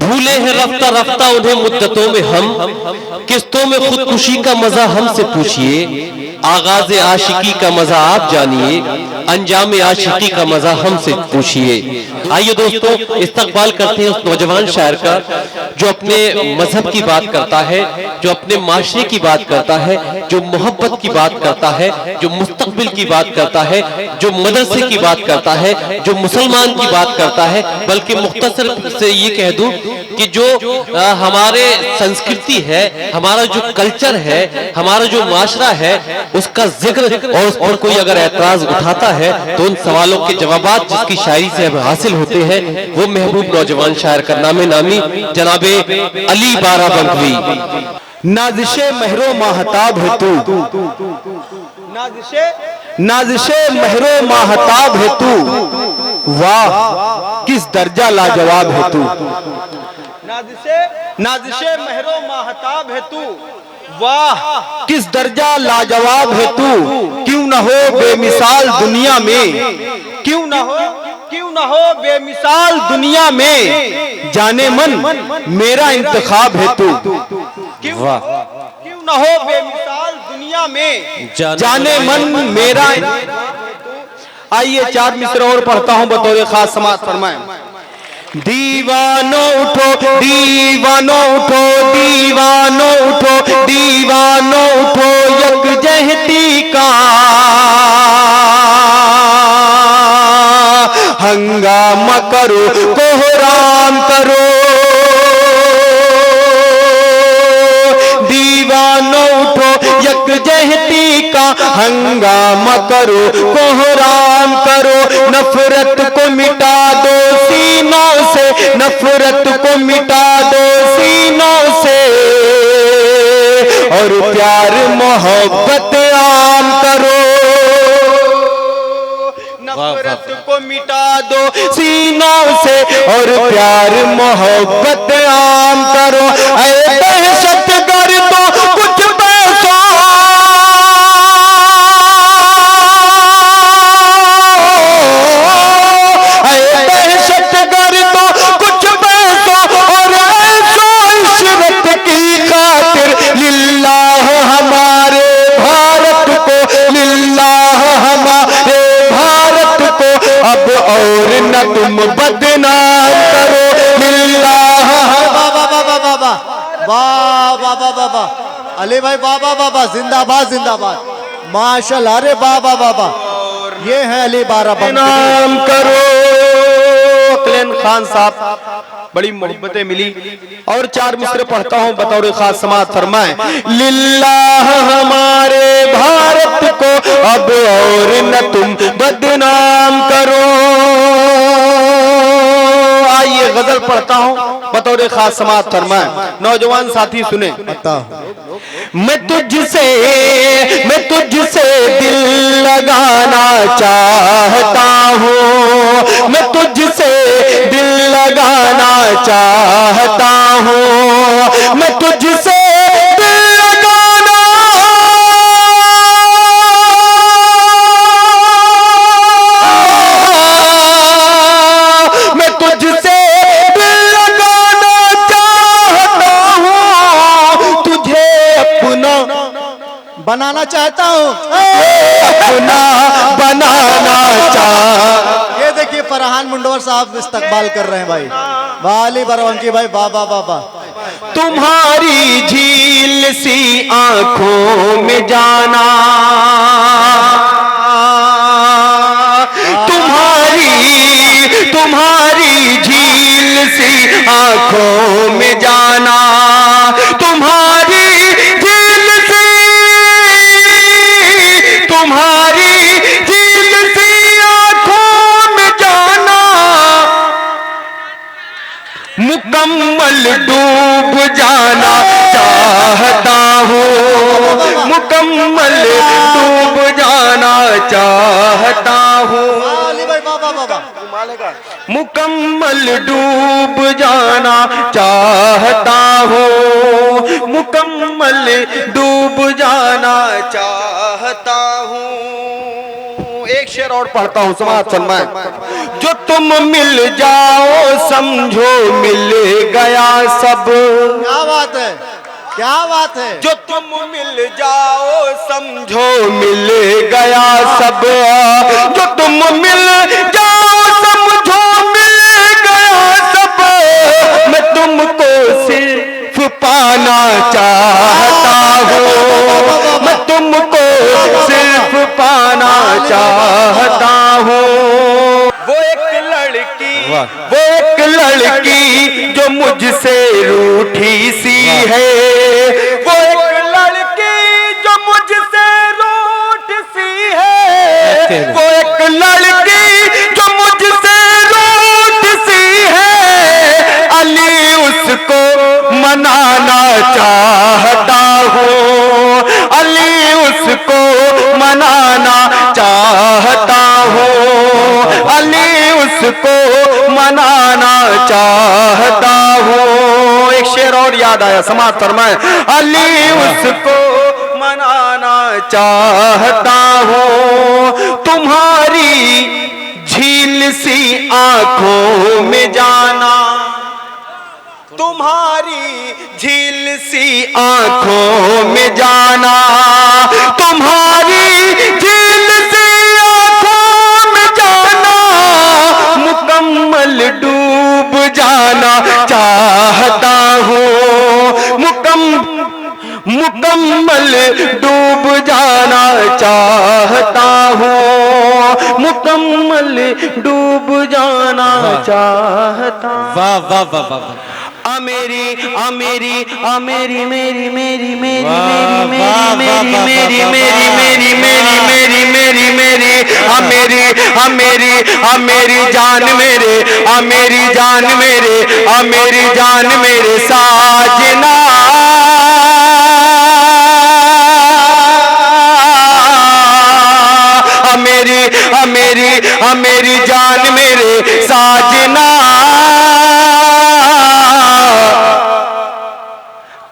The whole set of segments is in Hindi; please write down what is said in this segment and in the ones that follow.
भूले हैं रफ्ता रफ्ता उन्हें मुद्दतों में हम, किस्तों में खुदकुशी का मजा हमसे पूछिए, आगाज आशिकी का मजा आप जानिए, अंजाम आशिकी का मजा हमसे पूछिए। आइए दोस्तों, इस्तकबाल करते हैं उस नौजवान शायर का जो अपने मजहब की बात करता है, जो अपने माशरे की बात करता है, जो मोहब्बत की बात करता है, जो मुस्तकबिल की बात करता है, जो मदरसे की बात करता है, जो मुसलमान की बात करता है। बल्कि मुख्तसर से ये कह दूं कि जो हमारे संस्कृति है, हमारा जो कल्चर है, हमारा जो माशरा है, उसका जिक्र और उस पर कोई अगर एतराज उठाता है तो उन सवालों के जवाबात जिसकी शायरी से हमें हासिल होते हैं, वो महबूब नौजवान शायर का नामे नामी जनाबे अली बाराबंकवी। नाज़िशे महरो माहताब है तू, नाज़िशे महरो माहताब है तू, वाह किस दर्जा लाजवाब है तू। नाज़िशे महरो माहताब है तू, वाह किस दर्जा लाजवाब है तू। क्यों न हो बेमिसाल दुनिया में, क्यों न हो बेमिसाल दुनिया में, जाने मन मेरा इंतखाब है तू। वाह क्यों न हो बेमिसाल दुनिया में, जाने मन मेरा। आइए 4 मिसरे और पढ़ता हूं बतौर खास समाज फरमाएं। दीवानो उठो, दीवानो उठो, दीवानो उठो, दीवानो उठो, यकजहती का हंगामा करो, कोहराम करो। दीवानो उठो, यकजहती का हंगामा करो, कोहराम करो। नफरत को मिटा दो सीनों से, नफरत को मिटा दो सीनों से, और प्यार मोहब्बत आम करो। नफरत को मिटा दो सीनों से और प्यार मोहब्बत आम करो। ऐ दहशत गर्दों कुछ पैसों, ऐ दहशत गर्दों कुछ पैसों, और ऐसो इशरत की खातिर लिल्लाह हमारे भारत को, लिल्लाह हमारे भारत को अब और न तुम बदनाम करो। लिल्लाह। वाह वाह वाह वाह वाह अली भाई, वाह वाह वाह वाह, जिंदाबाद जिंदाबाद, माशाल्लाह। अरे वाह वाह वाह वाह, ये है अली बाराबंकी। नाम करो। अकलेन खान साहब बड़ी मोहब्बतें मिली। और 4 मिसरे पढ़ता हूं बतौर खास समाज फरमाएं। लिल्लाह हमारे भारत को अब और न तुम बदनाम करो। आइए गजल पढ़ता हूं बतौर खास समाज फरमाएं। नौजवान साथी सुने। मैं तुझसे दिल लगाना चाहता हूँ, मैं तुझसे दिल लगाना चाहता हूँ, मैं तुझसे दिल लगाना, मैं तुझसे दिल लगाना चाहता हूँ, तुझे अपना बनाना चाहता हूँ, अपना बनाना चाह। ये देखिए फरहान मुंडवर साहब इस्तकबाल कर रहे हैं भाई। वाह अली बाराबंकी भाई, वाह वाह वाह वाह। तुम्हारी झील सी आंखों में जाना, तुम्हारी झील सी आंखों में जाना, तुम्हारी झील सी, तुम्हारी झील सी आंखों में जाना, मुकम्मल डूब जाना चाहता हूँ, मुकम्मल डूब जाना चाहता हूँ, मुकम्मल डूब जाना चाहता हूँ, मुकम्मल डूब जाना चाहता हूँ। एक शेर और पढ़ता हूँ समाज फरमाएं। जो तुम मिल जाओ समझो मिल गया, सब। क्या बात है, क्या बात है। जो तुम मिल जाओ समझो मिल गया सब। जो तुम मिल जाओ समझो मिल गया सब। मैं तुमको सिर्फ पाना चाहता हूँ। मैं तुमको सिर्फ पाना चाहता हूँ। वो एक लड़की जो मुझसे रूठी सी है। वो एक लड़की जो मुझसे रूठ सी है। वो एक लड़की जो मुझसे रूठ सी है। अली उसको मनाना चाहता हूँ। अली उसको मनाना चाहता हूँ। अली उसको मनाना चाहता हूँ। एक शेर और याद आया, समाज फरमाए। अली उसको मनाना चाहता हूँ। तुम्हारी झील सी आंखों में जाना। तुम्हारी झील सी आंखों में जाना। तुम्हारी झील सी आंखों में जाना। मुकम्मल डूब जाना चाहता हूँ। मुकम्मल डूब जाना चाहता हूँ। मुकम्मल डूब जाना चाहता। वाह वाह वाह वाह। मेरी मेरी मेरी मेरी मेरी मेरी वाह, मेरी वाह, मेरी वाह, मेरी वाह, मेरी वाह, मेरी वाह। मेरी मेरी मेरी मेरी मेरी मेरी जान मेरे मेरी जान मेरे मेरी जान मेरे साजना। मेरी जान मेरे साजना।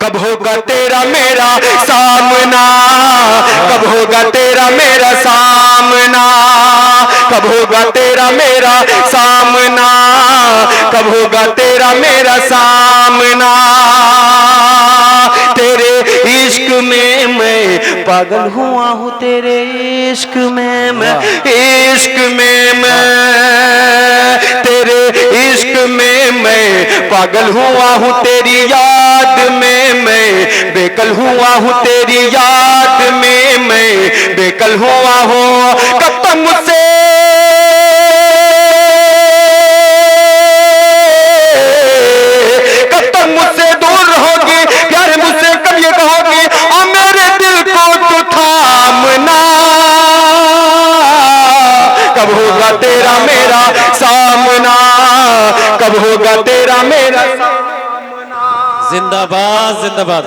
कब होगा तेरा मेरा सामना। कब होगा तेरा मेरा सामना। कब होगा तेरा मेरा सामना। कब होगा तेरा मेरा सामना। तेरे इश्क में मैं पागल हुआ हूँ। तेरे इश्क में मैं इश्क में मैं तेरे इश्क में मैं पागल हुआ हूँ। तेरी याद में मैं बेकल हुआ हूँ। तेरी याद में मैं बेकल हुआ हूँ। कब तक मुझसे दूर रहोगी। प्यार मुझसे कब ये कहोगी मेरे दिल को तो थामना। कब होगा तेरा मेरा सामना। कब होगा तेरा मेरा सामना। जिंदाबाद जिंदाबाद।